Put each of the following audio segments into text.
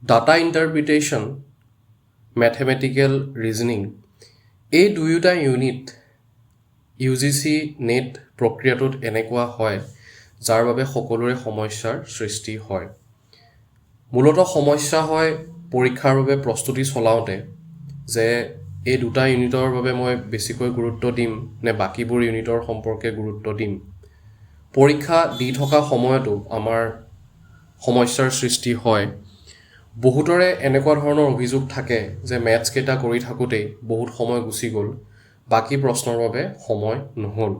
Data interpretation, mathematical reasoning, এই দুয়োটা unit UGC NET প্ৰক্ৰিয়াটোত এনেকুৱা হয় যাৰ বাবে সকলোৰে সমস্যাৰ সৃষ্টি হয়। মূলতঃ সমস্যা হয় পৰীক্ষাৰ বাবে প্ৰস্তুতি চলাওঁতে যে এই দুটা ইউনিটৰ বাবে মই বেছিকৈ গুৰুত্ব দিম নে বাকীবোৰ ইউনিটৰ সম্পৰ্কে গুৰুত্ব দিম। পৰীক্ষা দি থকা সময়তো আমাৰ সমস্যাৰ সৃষ্টি হয়। বহুতৰে এনেকুৱা ধৰণৰ অভিযোগ থাকে যে মেথছ কেইটা কৰি থাকোঁতেই বহুত সময় গুচি গ'ল, বাকী প্ৰশ্নৰ বাবে সময় নহ'ল,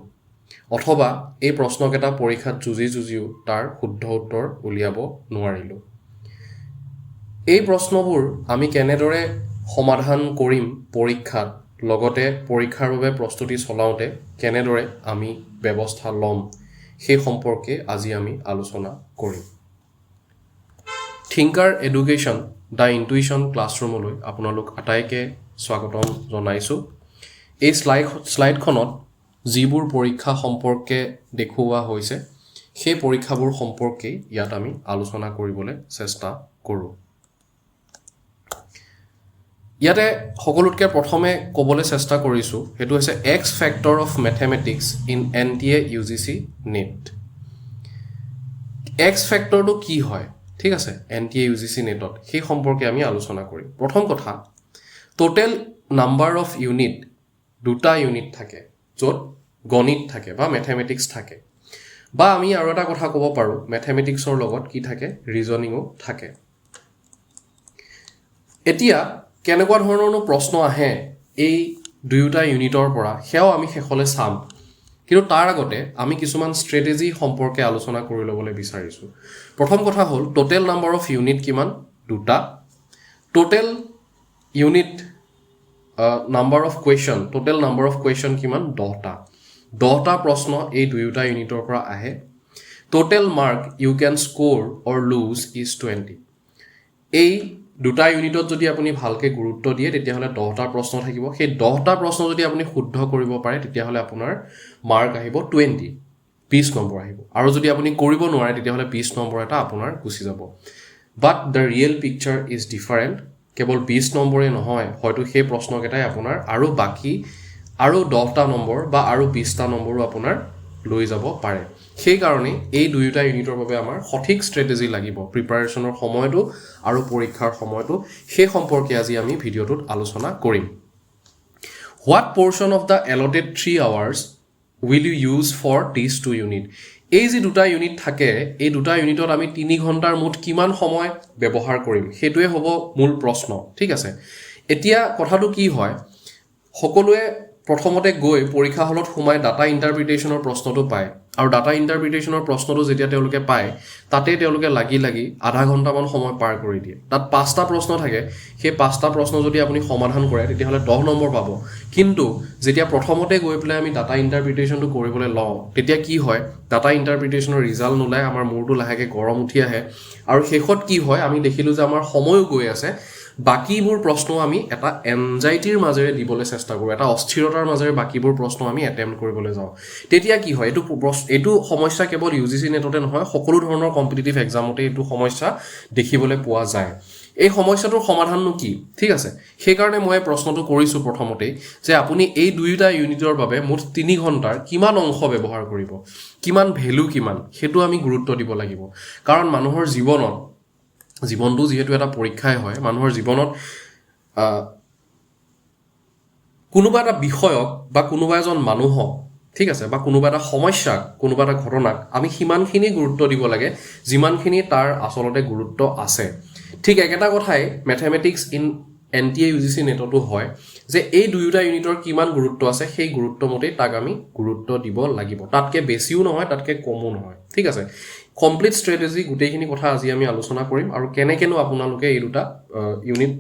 অথবা এই প্ৰশ্নকেইটা পৰীক্ষাত যুঁজিও তাৰ শুদ্ধ উত্তৰ উলিয়াব নোৱাৰিলোঁ। এই প্ৰশ্নবোৰ আমি কেনেদৰে সমাধান কৰিম পৰীক্ষাত, লগতে পৰীক্ষাৰ বাবে প্ৰস্তুতি চলাওঁতে কেনেদৰে আমি ব্যৱস্থা ল'ম, সেই সম্পৰ্কে আজি আমি আলোচনা কৰিম। থিংকাৰ এডুকেশ্যন দ্য ইনটুইশ্যন ক্লাছৰুমলৈ আপোনালোক আটাইকে স্বাগতম জনাইছোঁ। এই শ্লাইডখনত যিবোৰ পৰীক্ষা সম্পৰ্কে দেখুওৱা হৈছে সেই পৰীক্ষাবোৰ সম্পৰ্কে ইয়াত আমি আলোচনা কৰিবলৈ চেষ্টা কৰোঁ। ইয়াতে সকলোতকৈ প্ৰথমে ক'বলৈ চেষ্টা কৰিছোঁ সেইটো হৈছে X factor of mathematics in NTA UGC NET। X ফেক্টৰটো কি হয়, ঠিক আছে, NTA UGC NETত সেই সম্পৰ্কে আমি আলোচনা কৰিম। প্ৰথম কথা, টোটেল নাম্বাৰ অফ ইউনিট, দুটা ইউনিট থাকে য'ত গণিত থাকে বা মেথমেটিক্স থাকে, বা আমি আৰু এটা কথা ক'ব পাৰোঁ মেথমেটিক্সৰ লগত কি থাকে, ৰিজনিঙো থাকে। এতিয়া কেনেকুৱা ধৰণৰনো প্ৰশ্ন আহে এই দুয়োটা ইউনিটৰ পৰা সেয়াও আমি শেষলৈ চাম, কিন্তু তাৰ আগতে আমি কিছুমান ষ্ট্ৰেটেজি সম্পৰ্কে আলোচনা কৰি ল'বলৈ বিচাৰিছোঁ। প্ৰথম কথা হ'ল টোটেল নাম্বাৰ অফ ইউনিট কিমান, দুটা। Total unit number of question, total number of question কিমান, 10টা প্ৰশ্ন এই দুয়োটা ইউনিটৰ পৰা আহে। Total mark you can score or lose is 20। এই দুটা ইউনিটত যদি আপুনি ভালকৈ গুৰুত্ব দিয়ে তেতিয়াহ'লে 10টা প্ৰশ্ন থাকিব। সেই 10টা প্ৰশ্ন যদি আপুনি শুদ্ধ কৰিব পাৰে তেতিয়াহ'লে আপোনাৰ মাৰ্ক আহিব 20 নম্বৰ আহিব, আৰু যদি আপুনি কৰিব নোৱাৰে তেতিয়াহ'লে 20 নম্বৰ এটা আপোনাৰ গুচি যাব। But the real picture is different. কেৱল 20 নম্বৰেই নহয়, হয়তো সেই প্ৰশ্নকেইটাই আপোনাৰ আৰু বাকী আৰু 10টা নম্বৰ বা আৰু 20টা নম্বৰো আপোনাৰ লৈ যাব পাৰে। সেইকাৰণে এই দুয়োটা ইউনিটৰ বাবে আমাৰ সঠিক ষ্ট্ৰেটেজি লাগিব প্ৰিপাৰেশ্যনৰ সময়তো আৰু পৰীক্ষাৰ সময়তো। সেই সম্পৰ্কে আজি আমি ভিডিঅ'টোত আলোচনা কৰিম। What portion of the allotted 3 hours will you use for this 2 unit. এই যি দুটা ইউনিট থাকে, এই দুটা ইউনিটত আমি 3 ঘণ্টাৰ মুঠ কিমান সময় ব্যৱহাৰ কৰিম, সেইটোৱে হ'ব মূল প্ৰশ্ন, ঠিক আছে। এতিয়া কথাটো কি হয়, সকলোৱে প্ৰথমতে গৈ পৰীক্ষা হলত সোমাই ডাটা ইণ্টাৰপ্ৰিটেশ্যনৰ প্ৰশ্নটো পায়, আৰু ডাটা ইণ্টাৰপ্ৰিটেশ্যনৰ প্ৰশ্নটো যেতিয়া তেওঁলোকে পায় তাতে তেওঁলোকে লাগি আধা ঘণ্টামান সময় পাৰ কৰি দিয়ে। তাত 5টা প্ৰশ্ন থাকে, সেই 5টা প্ৰশ্ন যদি আপুনি সমাধান কৰে তেতিয়াহ'লে 10 নম্বৰ পাব। কিন্তু যেতিয়া প্ৰথমতে গৈ পেলাই আমি ডাটা ইণ্টাৰপ্ৰিটেশ্যনটো কৰিবলৈ লওঁ তেতিয়া কি হয়, ডাটা ইণ্টাৰপ্ৰিটেশ্যনৰ ৰিজাল্ট নোলায়, আমাৰ মূৰটো লাহেকৈ গৰম উঠি আহে, আৰু শেষত কি হয় আমি দেখিলোঁ যে আমাৰ সময়ো গৈ আছে, বাকীবোৰ প্ৰশ্ন আমি এটা এনজাইটিৰ মাজেৰে দিবলৈ চেষ্টা কৰোঁ, এটা অস্থিৰতাৰ মাজেৰে বাকীবোৰ প্ৰশ্ন আমি এটেম্প্ট কৰিবলৈ যাওঁ। তেতিয়া কি হয়, এইটো সমস্যা কেৱল UGC নেটতে নহয়, সকলো ধৰণৰ কম্পিটিটিভ এক্সামতে এইটো সমস্যা দেখিবলৈ পোৱা যায়। এই সমস্যাটোৰ সমাধাননো কি, ঠিক আছে। সেইকাৰণে মই প্ৰশ্নটো কৰিছোঁ প্ৰথমতেই যে আপুনি এই দুয়োটা ইউনিটৰ বাবে মুঠ 3 ঘণ্টাৰ কিমান অংশ ব্যৱহাৰ কৰিব, কিমান ভেলু কিমান, সেইটো আমি গুৰুত্ব দিব লাগিব। কাৰণ মানুহৰ জীৱনটো যিহেতু এটা পৰীক্ষাই হয়, মানুহৰ জীৱনত কোনোবা এটা বিষয়ক বা কোনোবা এজন মানুহক, ঠিক আছে, বা কোনোবা এটা সমস্যাক, কোনোবা এটা ঘটনাক আমি সিমানখিনি গুৰুত্ব দিব লাগে যিমানখিনি তাৰ আচলতে গুৰুত্ব আছে। ঠিক একেটা কথাই মেথমেটিক্স ইন NTA UGC নেটতো হয় যে এই দুয়োটা ইউনিটৰ কিমান গুৰুত্ব আছে সেই গুৰুত্ব মতেই তাক আমি গুৰুত্ব দিব লাগিব, তাতকৈ বেছিও নহয় তাতকৈ কমো নহয়, ঠিক আছে। কমপ্লিট ষ্ট্ৰেটেজি গোটেইখিনি কথা আজি আমি আলোচনা কৰিম, আৰু কেনেকৈনো আপোনালোকে এই দুটা ইউনিট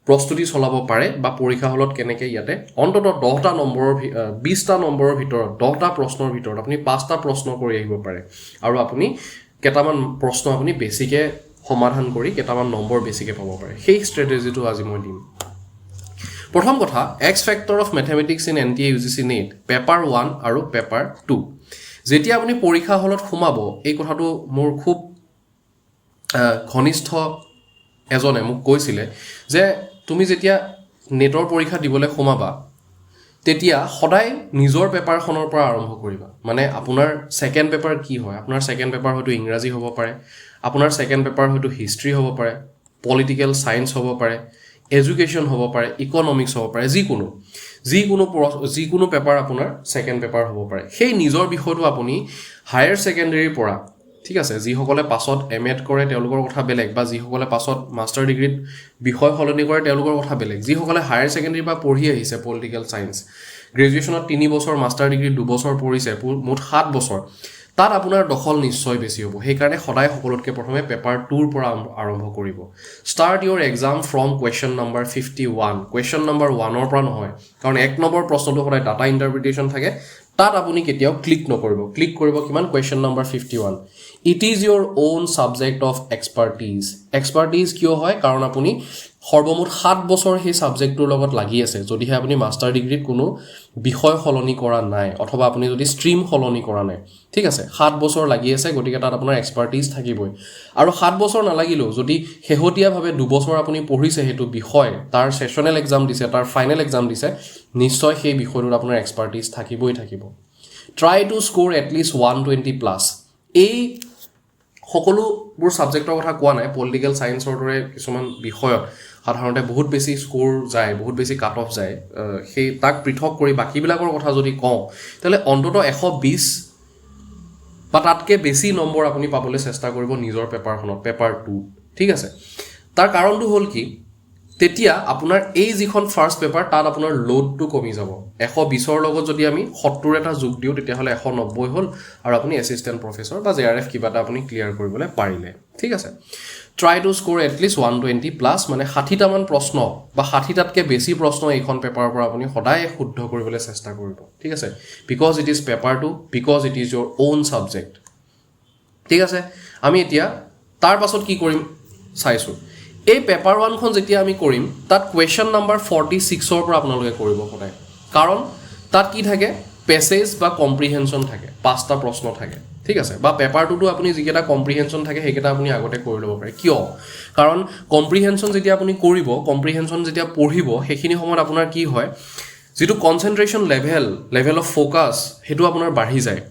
প্ৰস্তুতি চলাব পাৰে বা পৰীক্ষা হলত কেনেকৈ ইয়াতে অন্ততঃ 10টা নম্বৰৰ 20টা নম্বৰৰ ভিতৰত 10টা প্ৰশ্নৰ ভিতৰত আপুনি 5টা প্ৰশ্ন কৰি আহিব পাৰে, আৰু আপুনি কেইটামান প্ৰশ্ন আপুনি বেছিকৈ সমাধান কৰি কেইটামান নম্বৰ বেছিকৈ পাব পাৰে। সেই ষ্ট্ৰেটেজিটো আজি মই দিম। প্ৰথম কথা, x factor of mathematics in NTA UGC NET paper 1 আৰু পেপাৰ 2। যেতিয়া আপুনি পৰীক্ষা হলত সোমাব, এই কথাটো মোৰ খুব ঘনিষ্ঠ এজনে মোক কৈছিলে যে তুমি যেতিয়া নেটৰ পৰীক্ষা দিবলৈ সোমাবা তেতিয়া সদায় নিজৰ পেপাৰখনৰ পৰা আৰম্ভ কৰিবা মানে আপোনাৰ সেকেন্ড পেপাৰ কি হয় আপোনাৰ সেকেন্ড পেপাৰ হয়তো ইংৰাজী হ'ব পাৰে আপোনাৰ সেকেন্ড পেপাৰ হয়তো হিষ্ট্ৰী হ'ব পাৰে পলিটিক্যাল সায়েন্স হ'ব পাৰে এডুকেশ্যন হ'ব পাৰে ইকনমিক্স হ'ব পাৰে যিকোনো পেপাৰ আপোনাৰ সেকেন্ড পেপাৰ হ'ব পাৰে সেই নিজৰ বিষয়টো আপুনি হায়াৰ সেকেন্ডাৰীৰ পৰা ঠিক আছে যিসকলে পাছত M.Ed কৰে তেওঁলোকৰ কথা বেলেগ বা যিসকলে পাছত মাষ্টাৰ ডিগ্ৰীত বিষয় সলনি কৰে তেওঁলোকৰ কথা বেলেগ যিসকলে হায়াৰ সেকেন্ডাৰী বা পঢ়ি আহিছে পলিটিক্যাল সায়েন্স গ্ৰেজুৱেচনত 3 বছৰ মাষ্টাৰ ডিগ্ৰী 2 বছৰ পঢ়িছে মুঠ 7 বছৰ তাত আপোনাৰ দখল নিশ্চয় বেছি হ'ব সেই কাৰণে সদায় সকলোতকৈ প্ৰথমে পেপাৰ 2 ৰ পৰা আৰম্ভ কৰিব start your exam from question number 51 question number 1 ৰ পৰা নহয় কাৰণ 1 নম্বৰ প্ৰশ্নটো সদায় ডাটা ইন্টাৰপ্ৰিটেচন থাকে তাত আপুনি কেতিয়াও ক্লিক নকৰিব ক্লিক কৰিব কিমান question number 51 it is your own subject of expertise কিয় হয় কাৰণ আপুনি সৰ্বমুঠ 7 বছৰ সেই সাবজেক্টটোৰ লগত লাগি আছে যদিহে আপুনি মাষ্টাৰ ডিগ্ৰীত কোনো বিষয় সলনি কৰা নাই অথবা আপুনি যদি ষ্ট্ৰীম সলনি কৰা নাই ঠিক আছে 7 বছৰ লাগি আছে গতিকে তাত আপোনাৰ এক্সপাৰ্টিজ থাকিবই আৰু 7 বছৰ নালাগিলেও যদি হেহতিয়াভাৱে 2 বছৰ আপুনি পঢ়িছে হেতু বিষয় তাৰ সেশনেল এক্সাম দিছে তাৰ ফাইনেল এক্সাম দিছে নিশ্চয় সেই বিষয়টোত আপোনাৰ এক্সপাৰ্টিজ থাকিবই থাকিব try two score at least 120 plus এই সকলোবোৰ সাবজেক্টৰ কথা কোৱা নাই পলিটিক্যাল সায়েন্সৰ দৰে কিছুমান বিষয়ত সাধাৰণতে বহুত বেছি স্কোৰ যায় বহুত বেছি কাট অফ যায় সেই তাক পৃথক কৰি বাকিবিলাকৰ কথা যদি কওঁ তেলে অন্তত 120 বা তাতকে বেছি নম্বৰ আপুনি পাবলৈ চেষ্টা কৰিব নিজৰ পেপাৰখনত পেপাৰ 2 ঠিক আছে তাৰ কাৰণটো হ'ল কি তেতিয়া আপোনাৰ এই যিখন ফাৰ্স্ট পেপাৰ তাত আপোনাৰ লোডটো কমি যাব 120 ৰ লগত যদি আমি 70 এটা যোগ দিও তেতিয়া হলে 190 হ'ল আৰু আপুনি এসিস্ট্যান্ট প্ৰফেসৰ বা জেআৰএফ কিবাটা আপুনি ক্লিয়াৰ কৰিবলৈ পাৰিলে ঠিক আছে try two score at least 120 plus মানে 60 টা মান প্ৰশ্ন বা 60 টাতকে বেছি প্ৰশ্ন এইখন পেপাৰৰ পৰা আপুনি সদায় শুদ্ধ কৰিবলৈ চেষ্টা কৰিব ঠিক আছে because it is paper 2 because it is your own subject ঠিক আছে আমি এতিয়া তাৰ পাছত কি কৰিম চাইছো এই পেপাৰ 1 খন যেতিয়া আমি কৰিম তাত কোৱেশ্চন নম্বৰ 46 ৰ পৰা আপোনালোকে কৰিব সদায় কাৰণ তাত কি থাকে প্যাসেজ বা কম্প্ৰিহেনশন থাকে 5টা প্ৰশ্ন থাকে ঠিক আছে বা পেপাৰ 2 টো আপুনি যিকেটা কম্প্ৰিহেনশন থাকে হেকেটা আপুনি আগতে কৰি ল'ব পাৰে কিয় কাৰণ কম্প্ৰিহেনশন যেতিয়া আপুনি কৰিব কম্প্ৰিহেনশন যেতিয়া পঢ়িব হেখিনি সময়ত আপোনাৰ কি হয় যেটো কনসেন্ট্ৰেচন লেভেল অফ ফোকাস হেতু আপোনাৰ বাঢ়ি যায়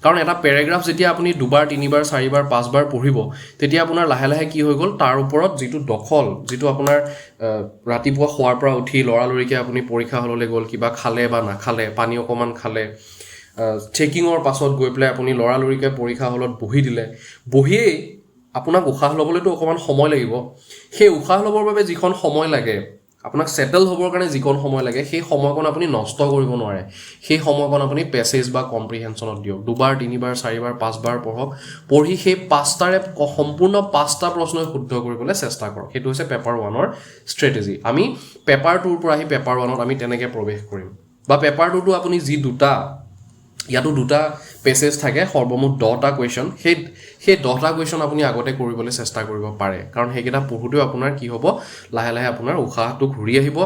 কাৰণ এটা প্যাৰাগ্ৰাফ যেতিয়া আপুনি দুবাৰ তিনিবাৰ চাৰিবাৰ পাঁচবাৰ পঢ়িব তেতিয়া আপোনাৰ লাহে লাহে কি হৈ গল তাৰ ওপৰত যেটো দখল যেটো আপোনাৰ ৰাতিপুৱা খোৱাৰ পৰা উঠি লৰালৰিকে আপুনি পৰীক্ষা হললে গল কিবা খালে বা নাখালে পানী অকমান খালে চেকিংৰ পাছত গৈ প্লে আপুনি লৰালৰিকে পৰীক্ষা হলত বহি দিলে বহিয়ে আপোনাক উখাহ লবলৈতো অকমান সময় লাগিব সেই উখাহ লবৰ বাবে যিখন সময় লাগে আপোনাক সেটেল হ'বৰ কাৰণে যিকোন সময় লাগে সেই সময়কণ আপুনি নষ্ট কৰিব নোৱাৰে সেই সময়কণ আপুনি প্যাসেজ বা কম্প্ৰিহেনশনত দিয়ক দুবাৰ তিনিবাৰ চাৰিবাৰ পাঁচবাৰ পঢ়ি সেই পাঁচটাৰে সম্পূৰ্ণ পাঁচটা প্ৰশ্ন শুদ্ধ কৰিবলৈ চেষ্টা কৰক হেতু হৈছে পেপাৰ 1 ৰ ষ্ট্ৰেটেজি আমি পেপাৰ 2 ৰ পৰা আহি পেপাৰ 1 ত আমি তেনেকৈ প্ৰৱেশ কৰিম বা পেপাৰ 2 টো আপুনি যি দুটা ইয়াতো দুটা পেছেজ থাকে সৰ্বমুঠ 10টা কোৱেশ্চন সেই 10টা কোৱেশ্চন আপুনি আগতে কৰিবলৈ চেষ্টা কৰিব পাৰে কাৰণ হেকেটা পঢ়ুতেও আপোনাৰ কি হ'ব লাহে লাহে আপোনাৰ উখাহটো ঘূৰি আহিব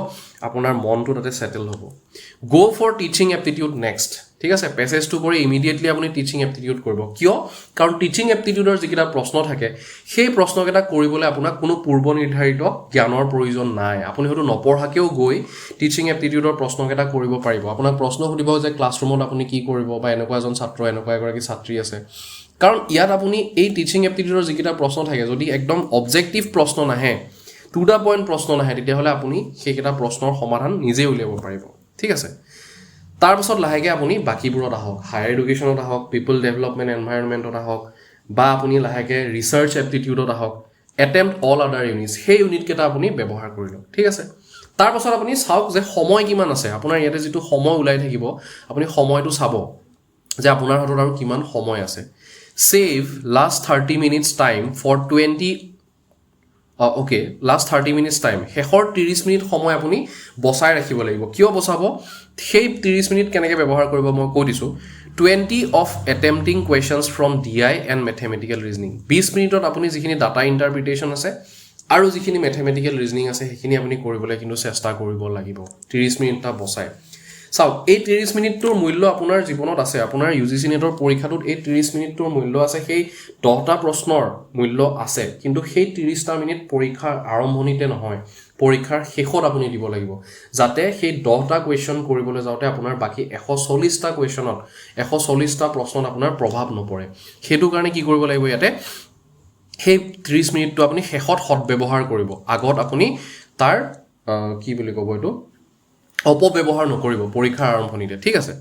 আপোনাৰ মনটো তাতে সেটেল হ'ব গো ফৰ টিচিং এপ্টিটিউড নেক্সট ঠিক আছে পেছেজটো কৰি ইমিডিয়েটলি আপুনি টিচিং এপ্টিটিউড কৰিব কিয় কাৰণ টিচিং এপ্টিটিউডৰ যিকেটা প্ৰশ্ন থাকে সেই প্ৰশ্নকেটা কৰিবলৈ আপোনাক কোনো পূৰ্ব নিৰ্ধাৰিত জ্ঞানৰ প্ৰয়োজন নাই আপুনি হয়তো নপঢ়াকেও গৈ টিচিং এপ্টিটিউডৰ প্ৰশ্নকেটা কৰিব পাৰিব আপোনাক প্ৰশ্ন সুধিব যে ক্লাছৰুমত আপুনি কি কৰিব বা এনেকুৱা এজন ছাত্ৰ এনেকুৱা এগৰাকী ছাত্ৰী আছে কাৰণ ইয়াত আপুনি এই টিচিং এপ্টিটিউডৰ যিকেটা প্ৰশ্ন থাকে যদি একদম অবজেক্টিভ প্ৰশ্ন নাহে টু দা পইণ্ট প্ৰশ্ন নাহে তেতিয়া হলে আপুনি সেইকেটা প্ৰশ্নৰ সমাধান নিজে উলিয়াব পাৰিব ঠিক আছে তাৰ পাছত লাহেকে আপুনি বাকিবোৰত আহক হায়াৰ এডুকেশ্যনত আহক পিপল ডেভেলপমেন্ট এনভায়ৰনমেন্টত আহক বা আপুনি লাহেকে ৰিসাৰ্চ এপ্টিটিউডত আহক এটেম্প্ট অল আদাৰ ইউনিটস সেই ইউনিট কেটা আপুনি ব্যৱহাৰ কৰি লওক ঠিক আছে তাৰ পাছত আপুনি চাওক যে সময় কিমান আছে আপোনাৰ ইয়াতে যেটো সময় উলাই থাকিব আপুনি সময়টো চাব যে আপোনাৰ হাতত আৰু কিমান সময় আছে save last 30 minutes time for 20 okay last 30 minutes time হেখৰ 30 minute সময় আপুনি বচাই ৰাখিব লাগিব কিয় বচাব সেই 30 মিনিট কেনেকৈ ব্যৱহাৰ কৰিব মই কৈ দিছো 20 of attempting questions from DI and mathematical reasoning 20 মিনিটত আপুনি যিখিনি ডাটা ইন্টাৰপ্ৰিটেচন আছে আৰু যিখিনি মেথমেটিক্যাল ৰিজনিং আছে হেখিনি আপুনি কৰিবলৈ কিন্তু চেষ্টা কৰিব লাগিব 30 মিনিটটা বচাই চাওক এই 30 মিনিটটোৰ মূল্য আপোনাৰ জীৱনত আছে আপোনাৰ UGC নেটৰ পৰীক্ষাটোত এই 30 মিনিটটোৰ মূল্য আছে সেই 10টা প্ৰশ্নৰ মূল্য আছে কিন্তু সেই 30টা মিনিট পৰীক্ষাৰ আৰম্ভণিতে নহয় পৰীক্ষাৰ শেষত আপুনি দিব লাগিব যাতে সেই 10টা কোৱেশ্চন কৰিবলৈ যাওঁতে আপোনাৰ বাকি 140টা কোৱেশ্চনত 140টা প্ৰশ্নত আপোনাৰ প্ৰভাৱ নপৰে হেতু কাৰণে কি কৰিব লাগিব ইয়াতে সেই 30 মিনিটটো আপুনি শেষত সৎব্যৱহাৰ কৰিব আগত আপুনি তাৰ কি বুলি ক'ব এটো অপব্যৱহাৰ নকৰিব পৰীক্ষাৰ আৰম্ভণিতে ঠিক আছে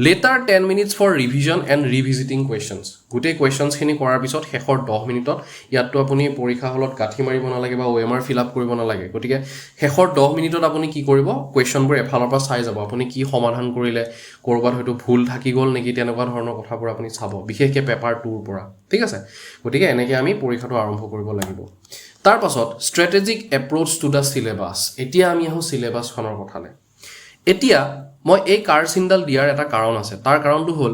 later 10 minutes for revision and revisiting questions গুটেই questions খিনি কৰাৰ পিছত শেষৰ 10 মিনিটত ইয়াতটো আপুনি পৰীক্ষা হলত কাঠি মাৰিব নালাগে বা OMR fill up কৰিব নালাগে গতিকে শেষৰ 10 মিনিটত আপুনি কি কৰিব questionবোৰ এফালৰ পৰা চাই যাব আপুনি কি সমাধান কৰিলে কৰবাত হয়তো ভুল থাকি গল নেকি তেনেকুৱা ধৰণৰ কথাবোৰ আপুনি চাব বিশেষকৈ পেপাৰ 2 ৰ পৰা ঠিক আছে গতিকে এনেকৈ আমি পৰীক্ষাটো আৰম্ভ কৰিব লাগিব তাৰ পাছত strategic approach to the syllabus এতিয়া আমি আহো syllabus খনৰ কথালে এতিয়া মই এই কাৰ সিনডাল দিয়াৰ এটা কাৰণ আছে তাৰ কাৰণটো হ'ল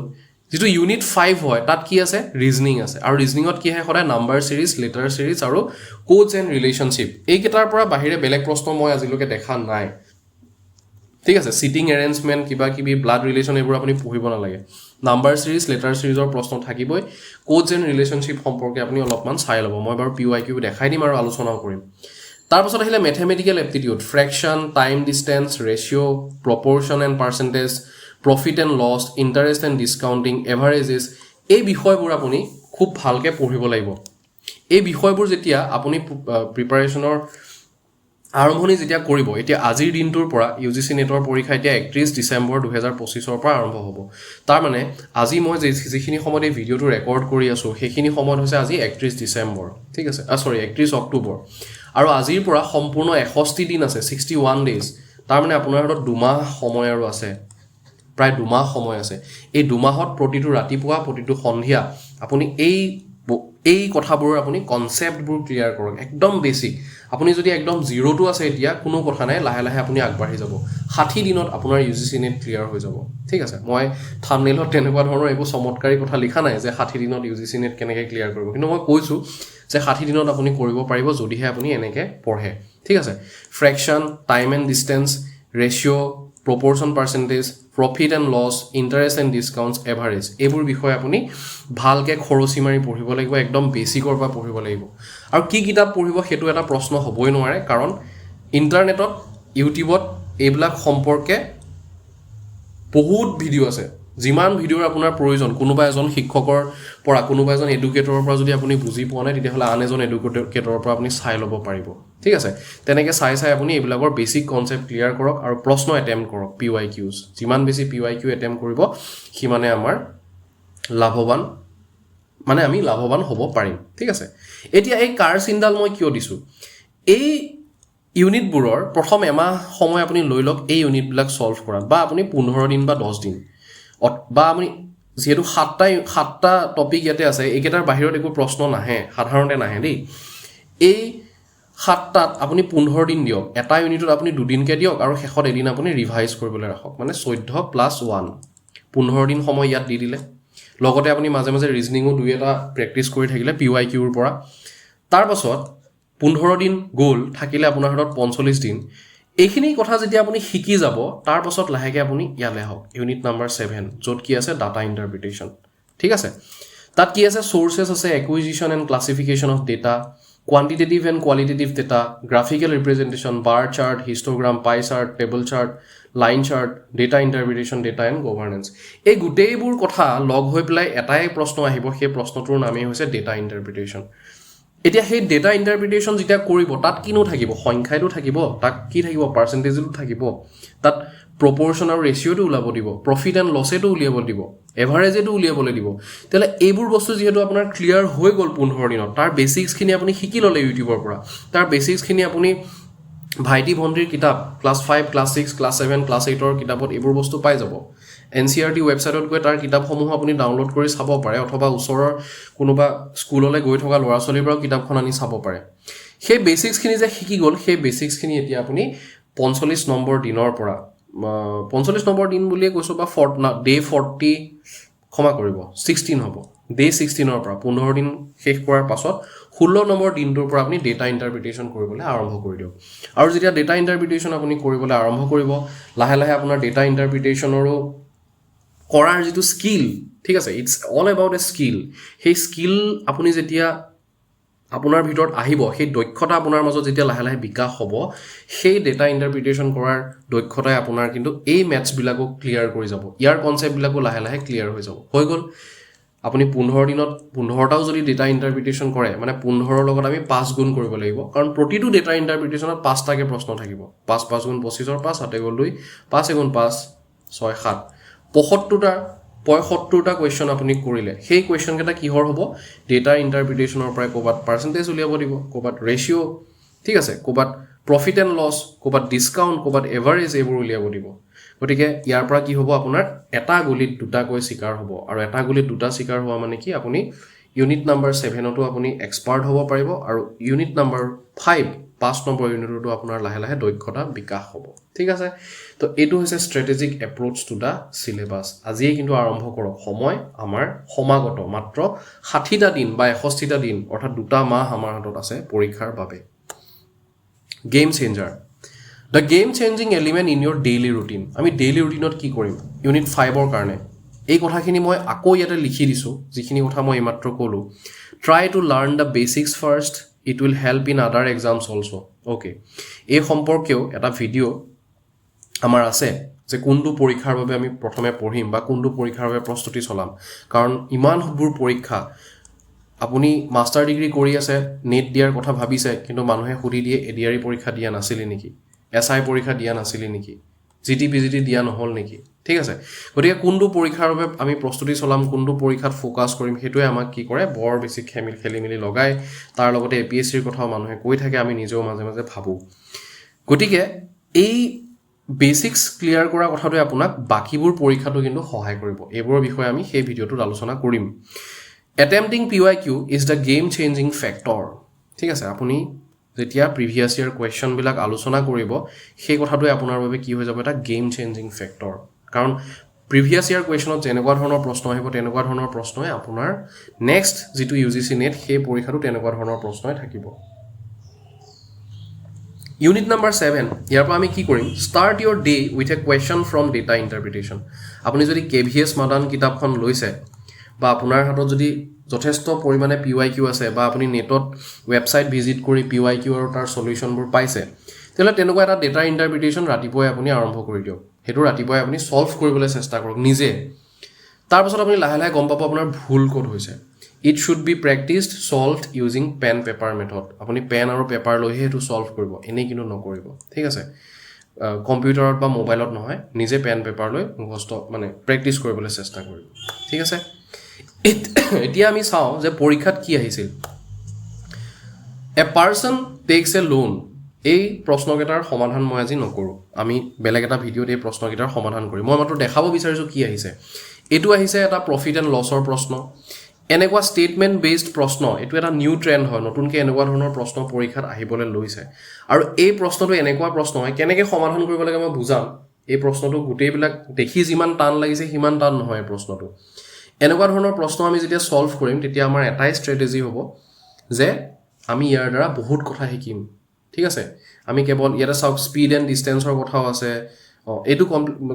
যেটো ইউনিট 5 হয় তাত কি আছে ৰিজনিং আছে আৰু ৰিজনিংত কি হয় সদায় নাম্বাৰ সিৰিজ লেটাৰ সিৰিজ আৰু কোডস এন্ড ৰিলেশনশিপ এই কেটাৰ পৰা বাহিৰে বেলেগ প্ৰশ্ন মই আজিলৈকে দেখা নাই ঠিক আছে সিটিং এৰেঞ্জমেন্ট কিবা কিবি ব্লাড ৰিলেশন এইবোৰ আপুনি পঢ়িব নালাগে নাম্বাৰ সিৰিজ লেটাৰ সিৰিজৰ প্ৰশ্ন থাকিবই কোডস এন্ড ৰিলেশনশিপ সম্পৰ্কে আপুনি অলপমান চাই ল'ব মই বাৰু PYQ দেখাই দিম আৰু আলোচনাও কৰিম তাৰ পাছত আহিলে mathematical aptitude fraction time distance ratio proportion and percentage profit and loss interest and discounting averages এই বিষয়বোৰ আপুনি খুব ভালকে পঢ়িব লাগিব এই বিষয়বোৰ যেতিয়া আপুনি প্ৰিপাৰেচনৰ আৰম্ভণি যেতিয়া কৰিব এতিয়া আজিৰ দিনটোৰ পৰা UGC নেটৰ পৰীক্ষা এতিয়া 31 ডিসেম্বৰ 2025 ৰ পৰা আৰম্ভ হ'ব তাৰ মানে আজি মই যিখিনি সময়ত এই ভিডিওটো ৰেকৰ্ড কৰি আছো সেইখিনি সময় হৈছে আজি 31 ডিসেম্বৰ ঠিক আছে সৰি 31 অক্টোবৰ আৰু আজিৰ পৰা সম্পূৰ্ণ 61 দিন আছে 61 ডেজ তাৰ মানে আপোনাৰ হাতত 2 মাহ সময় আৰু আছে প্ৰায় 2 মাহ সময় আছে এই 2 মাহত প্ৰতিটো ৰাতিপুৱা প্ৰতিটো সন্ধিয়া আপুনি এই কথাবোৰ আপুনি কনসেপ্টবোৰ ক্লিয়াৰ কৰক একদম বেসিক আপুনি যদি একদম জিৰো টু আছে এতিয়া কোনো কথা নাই লাহে লাহে আপুনি আগবাঢ়ি যাব 60 দিনত আপোনাৰ UGC নেট ক্লিয়াৰ হৈ যাব ঠিক আছে মই থাম্বনেইলত তেনেকুৱা ধৰণৰ একো চমৎকাৰী কথা লিখা নাই যে 60 দিনত UGC নেট কেনেকৈ ক্লিয়াৰ কৰিব কিন্তু মই কৈছো যে 60 দিনত আপুনি কৰিব পাৰিব যদিহে আপুনি এনেকৈ পঢ়ে ঠিক আছে fraction time and distance ratio proportion percentage profit and loss interest and discounts average এইবোৰ বিষয় আপুনি ভালকে খৰচি মাৰি পঢ়িব লাগিব একদম বেসিকৰ পৰা পঢ়িব লাগিব আৰু কি কিতাপ পঢ়িব হেতু এটা প্ৰশ্ন হ'বই নোৱাৰে কাৰণ ইন্টাৰনেটত ইউটিউবত এইবিলাক সম্পৰ্কে বহুত ভিডিও আছে যিমান ভিডিওৰ আপোনাৰ প্ৰয়োজন কোনোবা এজন শিক্ষকৰ পৰা কোনোবা এজন এডুকেটৰৰ পৰা যদি আপুনি বুজি পোৱা নাই তেতিয়া হলে আন এজন এডুকেটৰৰ পৰা আপুনি চাই ল'ব পাৰিব ঠিক আছে তেনেকৈ চাই আপুনি এইবিলাকৰ বেসিক কনসেপ্ট ক্লিয়াৰ কৰক আৰু প্ৰশ্ন এটেম্প কৰক PYQs যিমান বেছি PYQ এটেম্প কৰিব সিমানে আমাৰ লাভৱান মানে আমি লাভৱান হ'ব পাৰিম ঠিক আছে এতিয়া এই কাৰ সিনডাল মই কিয় দিছো এই ইউনিটবোৰৰ প্ৰথম এমাহ সময় আপুনি লৈ লওক এই ইউনিটবিলাক সলভ কৰাত বা আপুনি 15 দিন বা 10 দিন বা আপুনি যেহেতু 7টা টপিক ইয়াতে আছে এইকেটাৰ বাহিৰত একো প্ৰশ্ন নাহে সাধাৰণতে নাহে দেই এই 7টাত আপুনি 15 দিন দিয়ক এটা ইউনিটত আপুনি 2 দিনকে দিয়ক আৰু শেষত এদিন আপুনি ৰিভাইজ কৰিবলৈ ৰাখক মানে 14+1 15 দিন সময় ইয়াত দি দিলে লগতে আপুনি মাজে মাজে ৰিজনিংও দুই এটা প্ৰেক্টিস কৰি থাকিলে PYQ ৰ পৰা তাৰ পাছত 15 দিন গোল থাকিলে আপোনাৰ হাতত 45 দিন এইখিনি কথা যেতিয়া আপুনি শিকি যাব তাৰ পাছত লাহেকে আপুনি ইয়ালে হওক ইউনিট নাম্বাৰ 7 যত কি আছে ডাটা ইন্টাৰপ্ৰিটেশন ঠিক আছে তাত কি আছে সোর্সেস আছে acquisition and classification of data quantitative and qualitative data graphical representation bar chart histogram pie chart table chart line chart data interpretation data and governance এই গুটেইবোৰ কথা লগ হৈ প্লাই এটাই প্ৰশ্ন আহিব সেই প্ৰশ্নটোৰ নামই হৈছে data interpretation এতিয়া সেই ডেটা ইন্টাৰপ্ৰিটেশন যেতিয়া কৰিব তাত কিনো থাকিব সংখ্যাটো থাকিব তাক কি থাকিব পাৰ্সেন্টেজটো থাকিব তাত proportion আৰু ৰেশিওটো উলাব দিব প্ৰফিট এন্ড লসেটো উলিয়াব দিব এভাৰেজটো উলিয়াবলৈ দিব তেলে এইবোৰ বস্তু যেহেতু আপোনাৰ ক্লিয়াৰ হৈ গল 15 দিনত তাৰ বেসিক্স খিনি আপুনি শিকি ললে ইউটিউবৰ পৰা তাৰ বেসিক্স খিনি আপুনি ভাইটি ভন্টিৰ কিতাপ ক্লাস 5 ক্লাস 6 ক্লাস 7 ক্লাস 8 ৰ কিতাপত এইবোৰ বস্তু পাই যাব NCERT ওয়েবসাইটত গৈ তাৰ কিতাপসমূহ আপুনি ডাউনলোড কৰি চাব পাৰে অথবা ওচৰৰ কোনোবা স্কুললৈ গৈ থকা ল'ৰা ছোৱালীৰ পৰা কিতাপখন আনি চাব পাৰে সেই বেসিক্স খিনি যে শিকি গল সেই বেসিক্স খিনি এতিয়া আপুনি 45 নম্বৰ দিনৰ পৰা 45 নম্বৰ দিন বুলিয়ে কৈছো বা ডে 40 ক্ষমা কৰিব 16 হ'ব ডে 16 ৰ পৰা 15 দিন শেষ কৰাৰ পাছত 16 নম্বৰ দিনটোৰ পৰা আপুনি ডেটা ইণ্টাৰপ্ৰিটেশ্যন কৰিবলৈ আৰম্ভ কৰি দিয়ক আৰু যেতিয়া ডেটা ইণ্টাৰপ্ৰিটেশ্যন আপুনি কৰিবলৈ আৰম্ভ কৰিব লাহে লাহে আপোনাৰ ডেটা ইণ্টাৰপ্ৰিটেশ্যনৰো কৰাৰ যিটো স্কিল ঠিক আছে it's all about a skill সেই স্কিল আপুনি যেতিয়া আপোনাৰ ভিতৰত আহিব সেই দক্ষতা আপোনাৰ মাজত যেতিয়া লাহে লাহে বিকাশ হ'ব সেই ডেটা ইণ্টাৰপ্ৰিটেশ্যন কৰাৰ দক্ষতাই আপোনাৰ কিন্তু এই মেথছবিলাকো ক্লিয়াৰ কৰি যাব ইয়াৰ কনচেপ্টবিলাকো লাহে লাহে ক্লিয়াৰ হৈ যাব হৈ গ'ল আপুনি 15 দিনত 15টাও যদি ডেটা ইণ্টাৰপ্ৰিটেশ্যন কৰে মানে 15ৰ লগত আমি 5 গুণ কৰিব লাগিব কাৰণ প্ৰতিটো ডেটা ইণ্টাৰপ্ৰিটেশ্যনত 5টাকে প্ৰশ্ন থাকিব 5 5 গুণ 25ৰ 5 7 গুণ 2 5 গুণ 5 6 7 75টা কুৱেশ্যন আপুনি কৰিলে সেই কুৱেশ্যন কেইটা কিহৰ হ'ব ডেটা ইণ্টাৰপ্ৰিটেশ্যনৰ পৰা ক'বাত পাৰ্চেন্টেজ উলিয়াব দিব ক'বাত ৰেচিঅ' ঠিক আছে ক'বাত প্ৰফিট এণ্ড লছ ক'বাত ডিসকাউন্ট ক'বাত এভাৰেজ এইবোৰ উলিয়াব দিব গতিকে ইয়াৰ পৰা কি হ'ব আপোনাৰ এটা গুলিত দুটাকৈ শিকাৰ হ'ব আৰু এটা গুলিত দুটা শিকাৰ হোৱা মানে কি আপুনি ইউনিট নাম্বাৰ 7তো আপুনি এক্সপাৰ্ট হ'ব পাৰিব আৰু ইউনিট নাম্বাৰ 5 নম্বৰ ইউনিটতো আপোনাৰ লাহে লাহে দক্ষতা বিকাশ হ'ব ঠিক আছে তো এইটো হৈছে strategic approach to the syllabus আজিয়ে কিন্তু আৰম্ভ কৰক সময় আমাৰ সমাগত মাত্ৰ 60টা দিন বা 61টা দিন অৰ্থাৎ দুটা মাহ আমাৰ হাতত আছে পৰীক্ষাৰ বাবে game changer The game changing element in your daily routine. আমি daily routine কি কৰিম ইউনিট 5ৰ কাৰণে এই কথাখিনি মই আকৌ ইয়াতে লিখি দিছো যিখিনি কথা মই এইমাত্ৰ ক'লো try to learn the basics first it will help in other exams also okay এই সম্পৰ্কেও এটা ভিডিও আমাৰ আছে যে কোনটো পৰীক্ষাৰ বাবে আমি প্ৰথমে পঢ়িম বা কোনটো পৰীক্ষাৰ বাবে প্ৰস্তুতি চলাম কাৰণ ইমানবোৰ পৰীক্ষা আপুনি মাষ্টাৰ ডিগ্ৰী কৰি আছে নেট দিয়াৰ কথা ভাবিছে কিন্তু মানুহে সুধি দিয়ে এডিআৰই পৰীক্ষা দিয়া নাছিল নেকি এসআই পৰীক্ষা দিয়া নাছিল নেকি জিটিপিজিটি দিয়া নহল নেকি ঠিক আছে গতিকে কোনটো পৰীক্ষাৰ বাবে আমি প্ৰস্তুতি চলাম কোনটো পৰীক্ষাত ফোকাস কৰিম হেতুৱে আমাক কি কৰে বৰ বেছি খেলিমেলি লগাই তাৰ লগতে এপিএসসিৰ কথাও মানুহে কৈ থাকে আমি নিজেও মাজে মাজে ভাবো গতিকে এই বেসিক্স ক্লিয়াৰ কৰা কথাটোৱে আপোনাক বাকিবোৰ পৰীক্ষাটো কিন্তু সহায় কৰিব এইবোৰৰ বিষয়ে আমি সেই ভিডিওটোত আলোচনা কৰিম Attempting PYQ is the game changing factor ঠিক আছে আপুনি যেতিয়া প্ৰিভিয়াস ইয়াৰ কোৱেশ্চন বিলাক আলোচনা কৰিব সেই কথাটোৱে আপোনাৰ বাবে কি হৈ যাব এটা গেম চেঞ্জিং ফেক্টৰ কাৰণ প্ৰিভিয়াস ইয়াৰ কোৱেশ্চনত যেনেকুৱা ধৰণৰ প্ৰশ্ন আহিব তেনেকুৱা ধৰণৰ প্ৰশ্নই আপোনাৰ নেক্সট যেটো UGC NET সেই পৰীক্ষাটো তেনেকুৱা ধৰণৰ প্ৰশ্নই থাকিব Unit number 7 ইয়াৰ পৰা আমি কি কৰিম start your day with a question from data interpretation আপুনি যদি KVS মাদান কিতাপখন লৈছে বা আপোনাৰ হাতত যদি যথেষ্ট পৰিমাণে PYQ আছে বা আপুনি নেটত ওয়েবসাইট ভিজিট কৰি PYQ আৰু তাৰ সলিউশনবোৰ পাইছে তেলে তেনেকুৱা এটা ডেটা ইন্টাৰপ্ৰিটেশ্যন ৰাতিপুৱাই আপুনি আৰম্ভ কৰি দিয়ক হেতু ৰাতিপুৱাই আপুনি সলভ কৰিবলৈ চেষ্টা কৰক নিজে তাৰ পাছত আপুনি লাহে লাহে গম পাব আপোনাৰ ভুল কোড হৈছে it should be practiced solved using pen paper method আপুনি পেন আৰু পেপাৰ লৈ হেতু সলভ কৰিব এনে কিনো নকৰিব ঠিক আছে কম্পিউটাৰত বা মোবাইলত নহয় নিজে পেন পেপাৰ লৈ মুখস্থ মানে প্ৰেক্টিস কৰিবলৈ চেষ্টা কৰিব ঠিক আছে এতিয়া আমি চাও যে পৰীক্ষাত কি আহিছিল a person takes a loan এই প্ৰশ্নকেইটাৰ সমাধান মই আজি নকৰো আমি বেলেগ এটা ভিডিওত এই প্ৰশ্নকেইটাৰ সমাধান কৰিম মই মাত্ৰ দেখাব বিচাৰিছো কি আহিছে এটো আহিছে এটা প্ৰফিট এণ্ড লছৰ প্ৰশ্ন এনেকুৱা স্টেটমেন্ট বেসড প্ৰশ্ন এটো এটা নিউ ট্ৰেন্ড হয় নতুনকে এনেকুৱা ধৰণৰ প্ৰশ্ন পৰীক্ষাত আহিবলৈ লৈছে আৰু এই প্ৰশ্নটো এনেকুৱা প্ৰশ্ন হয় কেনেকৈ সমাধান কৰিব লাগে মই বুজাম এই প্ৰশ্নটো গুটেইবিলাক দেখি যিমান টান লাগিছে সিমান টান নহয় প্ৰশ্নটো এনেকুৱা ধৰণৰ প্ৰশ্ন আমি যেতিয়া সলভ কৰিম তেতিয়া আমাৰ এটাই ষ্ট্ৰেটেজি হ'ব যে আমি ইয়াৰ দ্বাৰা বহুত কথা শিকিম ঠিক আছে আমি কেৱল ইয়াতে চাওক স্পিড এণ্ড ডিসটেন্সৰ কথাও আছে এটো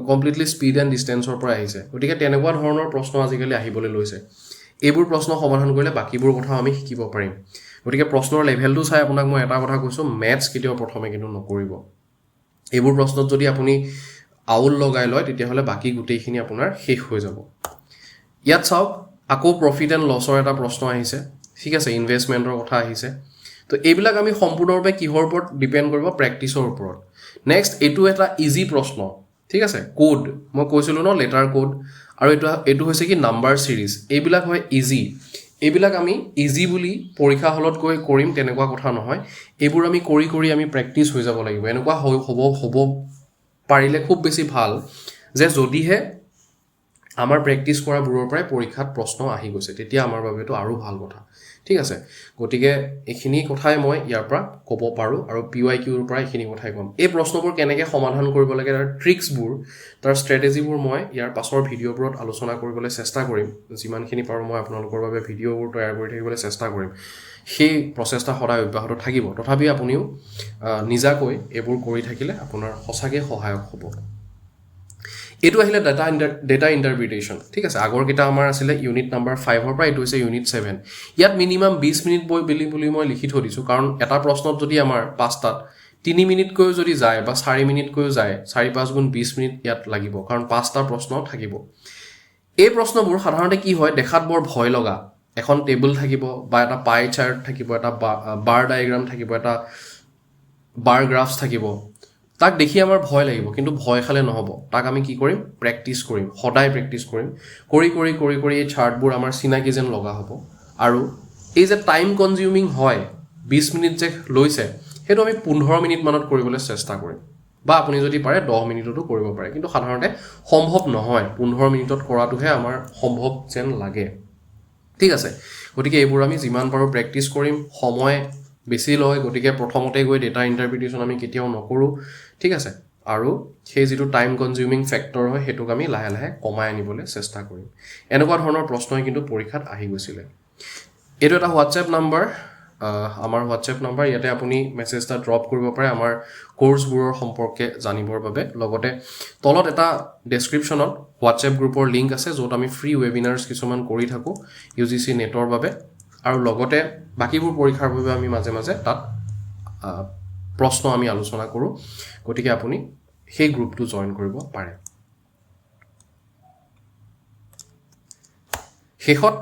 কমপ্লিটলি স্পিড এণ্ড ডিসটেন্সৰ পৰা আহিছে গতিকে তেনেকুৱা ধৰণৰ প্ৰশ্ন আজিকালি আহিবলৈ লৈছে এইবোৰ প্ৰশ্ন সমাধান কৰিলে বাকিবোৰ কথা আমি শিকিব পাৰিম গতিকে প্ৰশ্নৰ লেভেলটো চাই আপোনাক মই এটা কথা কৈছো ম্যাথছ কেতিয়াও প্ৰথমে কিন্তু নকৰিব এইবোৰ প্ৰশ্নত যদি আপুনি আউল লগাই লয় তেতিয়া হলে বাকি গুটেইখিনি আপোনাৰ শেষ হৈ যাব ইয়াত চাওক আকৌ প্ৰফিট এণ্ড লছৰ এটা প্ৰশ্ন আহিছে ঠিক আছে ইনভেষ্টমেন্টৰ কথা আহিছে তো এইবিলাক আমি সম্পূৰ্ণৰূপে কিহৰ ওপৰত ডিপেন্ড কৰিব প্ৰেক্টিছৰ ওপৰত নেক্সট এটো এটা ইজি প্ৰশ্ন ঠিক আছে কোড মই কৈছিলো ন লেটাৰ কোড আৰু এটো হৈছে কি নাম্বাৰ সিৰিজ এইবিলাক হয় ইজি এইবিলাক আমি ইজি বুলি পৰীক্ষা হলত গৈ কৰিম তেনেকুৱা কথা নহয় এইবোৰ আমি কৰি আমি প্ৰেক্টিছ হৈ যাব লাগিব এনেকুৱা হ'ব পাৰিলে খুব বেছি ভাল যে যদিহে আমাৰ প্ৰেক্টিছ কৰা বুৰৰ পৰাই পৰীক্ষাত প্ৰশ্ন আহি গৈছে তেতিয়া আমাৰ বাবেটো আৰু ভাল কথা ঠিক আছে গতিকে এখিনি কথাই মই ইয়াৰ পৰা ক'ব পাৰো আৰু PYQ ৰ পৰা এখিনি কথাই কম এই প্ৰশ্নবোৰ কেনেকৈ সমাধান কৰিব লাগে তাৰ ট্ৰিক্সবোৰ তাৰ ষ্ট্ৰেটেজিবোৰ মই ইয়াৰ পাছৰ ভিডিওবোৰত আলোচনা কৰিবলৈ চেষ্টা কৰিম যিমানখিনি পাৰো মই আপোনালোকৰ বাবে ভিডিওবোৰ তৈয়াৰ কৰি থাকিবলৈ চেষ্টা কৰিম সেই প্ৰচেষ্টা সদায় অব্যাহত থাকিব তথাপি আপুনিও নিজাকৈ এইবোৰ কৰি থাকিলে আপোনাৰ সঁচাকৈ সহায়ক হ'ব এইটো আহিলে ডেটা ইণ্টাৰপ্ৰিটেশ্যন ঠিক আছে আগৰ কেইটা আমাৰ আছিলে ইউনিট নাম্বাৰ 5ৰ পৰা এইটো হৈছে ইউনিট 7 ইয়াত মিনিমাম 20 মিনিট বুলি মই লিখি থৈ দিছোঁ কাৰণ এটা প্ৰশ্নত যদি আমাৰ 5টাত 3 মিনিটকৈ যদি যায় বা 4 মিনিটকৈ যায় 4-5 গুণ 20 মিনিট ইয়াত লাগিব কাৰণ 5টা প্ৰশ্ন থাকিব এই প্ৰশ্নবোৰ সাধাৰণতে কি হয় দেখাত বৰ ভয় লগা এখন টেবল থাকিব বা এটা পাই চাৰ্ট থাকিব এটা বাৰ ডায়াগ্ৰাম থাকিব এটা বাৰ গ্ৰাফছ থাকিব তাক দেখি আমাৰ ভয় লাগিব কিন্তু ভয় খালে নহ'ব তাক আমি কি কৰিম প্ৰেক্টিছ কৰিম সদায় প্ৰেক্টিছ কৰিম কৰি এই চাৰ্টবোৰ আমাৰ চিনাকি যেন লগা হ'ব আৰু এই যে টাইম কনজিউমিং হয় 20 মিনিট যে লৈছে সেইটো আমি 15 মিনিট মানত কৰিবলৈ চেষ্টা কৰিম বা আপুনি যদি পাৰে 10 মিনিটতো কৰিব পাৰে কিন্তু সাধাৰণতে সম্ভৱ নহয় 15 মিনিটত কৰাটোহে আমাৰ সম্ভৱ যেন লাগে ঠিক আছে গতিকে এইবোৰ আমি যিমান পাৰোঁ প্ৰেক্টিছ কৰিম সময় বেছি লয় গতিকে প্ৰথমতে গৈ ডেটা ইণ্টাৰপ্ৰিটেশ্যন আমি কেতিয়াও নকৰোঁ ঠিক আছে আৰু সেই যিটো টাইম কনজিউমিং ফেক্টৰ হয় সেইটোক আমি লাহে লাহে কমাই আনিবলৈ চেষ্টা কৰিম এনেকুৱা ধৰণৰ প্ৰশ্নই কিন্তু পৰীক্ষাত আহি গৈছিলে এইটো এটা হোৱাটছএপ নাম্বাৰ আমাৰ হোৱাটছএপ নাম্বাৰ ইয়াতে আপুনি মেছেজ এটা ড্ৰপ কৰিব পাৰে আমাৰ কোৰ্ছবোৰৰ সম্পৰ্কে জানিবৰ বাবে লগতে তলত এটা ডেছক্ৰিপশ্যনত হোৱাটছএপ গ্ৰুপৰ লিংক আছে য'ত আমি ফ্ৰী ৱেবিনাৰ্ছ কিছুমান কৰি থাকোঁ UGC নেটৰ বাবে আৰু লগতে বাকীবোৰ পৰীক্ষাৰ বাবে আমি মাজে মাজে তাত প্ৰশ্ন আমি আলোচনা কৰোঁ গতিকে আপুনি সেই গ্ৰুপটো জইন কৰিব পাৰে শেষত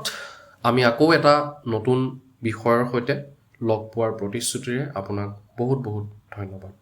আমি আকৌ এটা নতুন বিষয়ৰ সৈতে লগ পোৱাৰ প্ৰতিশ্ৰুতিৰে আপোনাক বহুত বহুত ধন্যবাদ